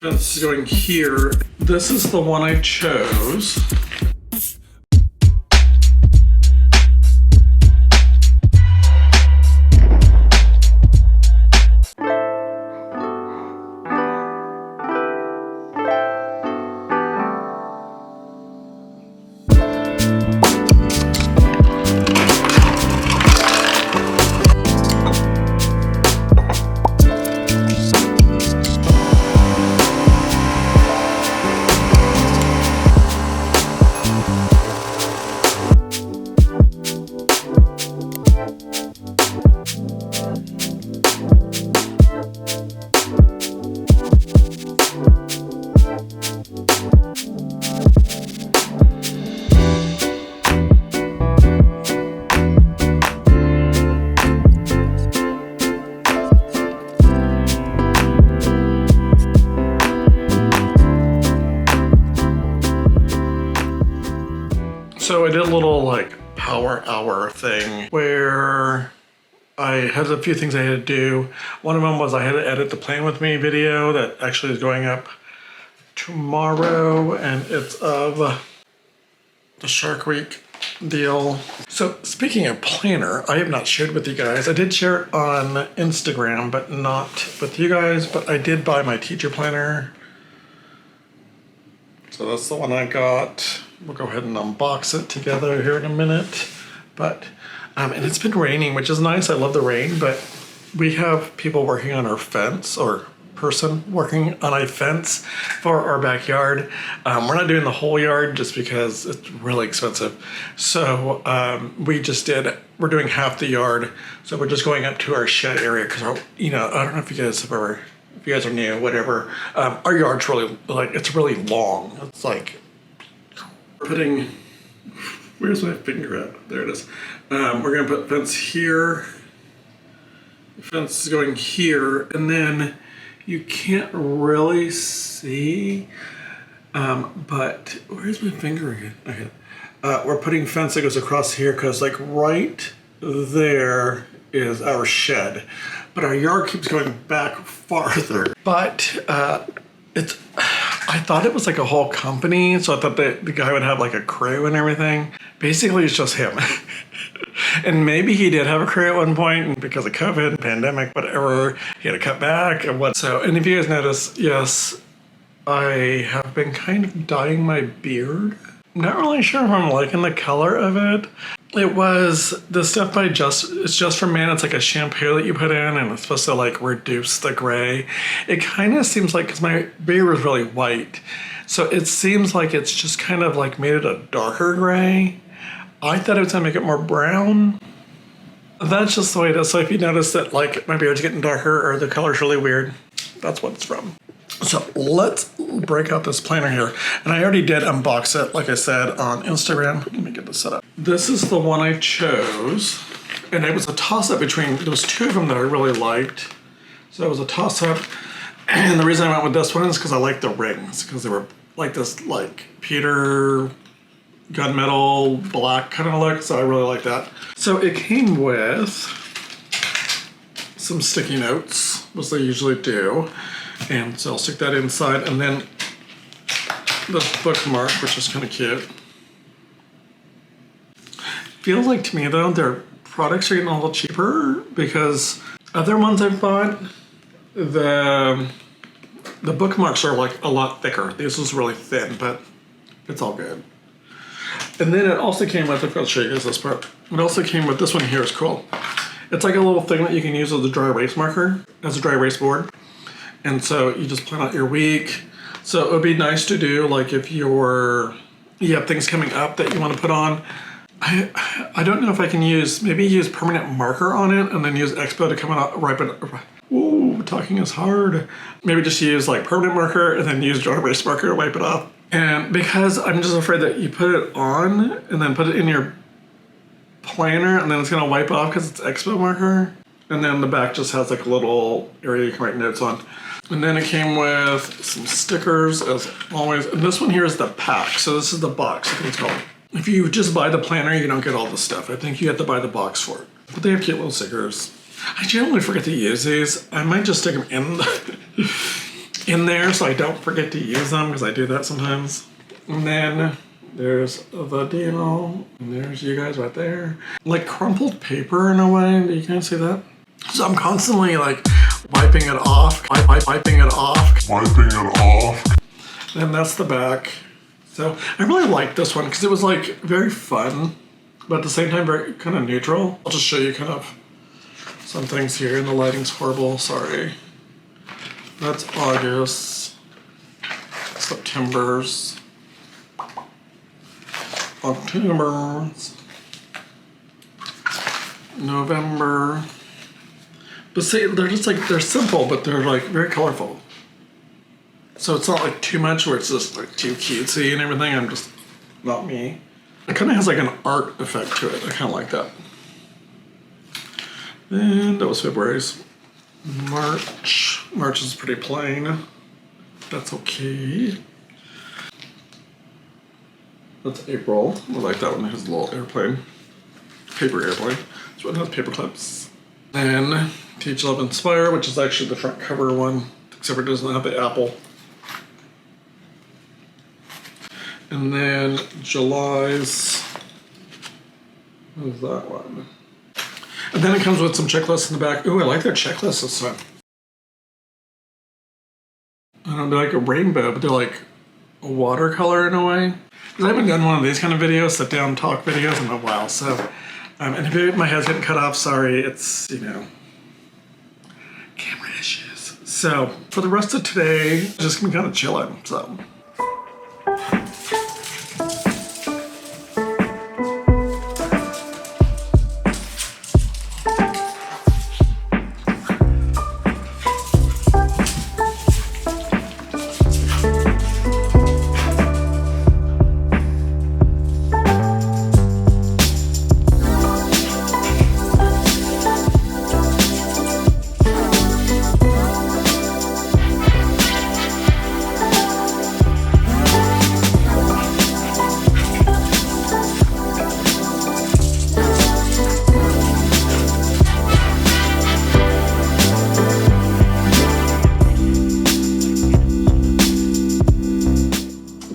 It's going here. This is the one I chose. So I did a little like power hour thing where I had a few things I had to do. One of them was I had to edit the Plan With Me video that actually is going up tomorrow, and it's of the Shark Week deal. So speaking of planner, I have not shared with you guys. I did share it on Instagram, but not with you guys, but I did buy my teacher planner. So that's the one I got. We'll go ahead and unbox it together here in a minute. But, and it's been raining, which is nice. I love the rain, but we have people working on our fence, or person working on a fence for our backyard. We're not doing the whole yard just because it's really expensive. So we're doing half the yard. So we're just going up to our shed area because, I don't know if you guys have ever, if you guys are new, whatever. Our yard's really, it's really long. It's like, where's my finger at? There it is. We're gonna put fence here. The fence is going here, and then you can't really see, but where's my finger again? Okay. We're putting fence that goes across here because like right there is our shed, but our yard keeps going back farther. But I thought it was like a whole company, so I thought the guy would have like a crew and everything. Basically, it's just him. And maybe he did have a crew at one point, and because of COVID, pandemic, whatever, he had to cut back and what. So, and if you guys notice, yes, I have been kind of dyeing my beard. Not really sure if I'm liking the color of it. It was the stuff by it's Just for Men. It's like a shampoo that you put in, and it's supposed to like reduce the gray. It kind of seems like, because my beard was really white, so it seems like it's just kind of like made it a darker gray. I thought it was gonna make it more brown. That's just the way it is. So if you notice that like my beard's getting darker or the color's really weird, that's what it's from. So let's break out this planner here. And I already did unbox it, like I said, on Instagram. Let me get this set up. This is the one I chose. And it was a toss-up between, there was two of them that I really liked. So it was a toss-up. And the reason I went with this one is because I like the rings, because they were like this like Peter gunmetal black kind of look. So I really like that. So it came with some sticky notes, as they usually do. And so I'll stick that inside, and then this bookmark, which is kind of cute. Feels like to me though, their products are getting a little cheaper because other ones I've bought, the bookmarks are like a lot thicker. This was really thin, but it's all good. And then it also came with, I'll show you guys this part. It also came with, this one here is cool. It's like a little thing that you can use as a dry erase marker, as a dry erase board. And so you just plan out your week. So it would be nice to do like if you have things coming up that you want to put on. I don't know if I can maybe use permanent marker on it and then use Expo to come out right. Ooh, talking is hard. Maybe just use like permanent marker and then use dry erase marker to wipe it off. And because I'm just afraid that you put it on and then put it in your planner and then it's gonna wipe off because it's Expo marker. And then the back just has like a little area you can write notes on. And then it came with some stickers as always. And this one here is the pack. So this is the box, I think it's called. If you just buy the planner, you don't get all the stuff. I think you have to buy the box for it. But they have cute little stickers. I generally forget to use these. I might just stick them in there so I don't forget to use them, because I do that sometimes. And then there's the deal, and there's you guys right there. Like crumpled paper in a way, you can't see that? So I'm constantly like wiping it off, wiping it off. And that's the back. So I really like this one because it was like very fun, but at the same time very kind of neutral. I'll just show you kind of some things here, and the lighting's horrible, sorry. That's August, September's, October's, November. But see, they're just like, they're simple, but they're like very colorful. So it's not like too much where it's just like too cutesy and everything. I'm just not me. It kind of has like an art effect to it. I kind of like that. And that was February's. March. March is pretty plain. That's okay. That's April. I like that one. It has a little airplane. Paper airplane. This one has paper clips. And Teach Love Inspire, which is actually the front cover one, except for it doesn't have the apple. And then July's, what is that one? And then it comes with some checklists in the back. Ooh, I like their checklist this time. I don't know, they're like a rainbow, but they're like a watercolor in a way. Because I haven't done one of these kind of videos, sit down talk videos, in a while. So, and if my head's getting cut off, sorry, it's, you know, camera issues. So for the rest of today, just gonna be kind of chilling, so.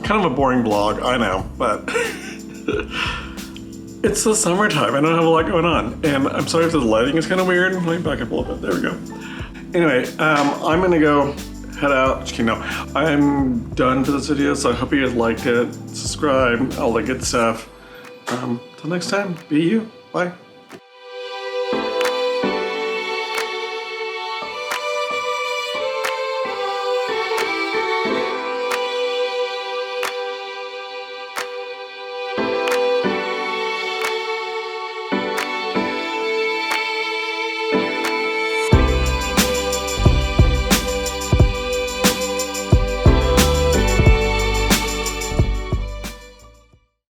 Kind of a boring vlog, I know, but it's the summertime. I don't have a lot going on, and I'm sorry if the lighting is kind of weird. Let me back up a little bit. There we go. Anyway, I'm gonna go head out. Just kidding, no, I'm done for this video. So I hope you guys liked it. Subscribe, all that good stuff. Till next time, be you. Bye.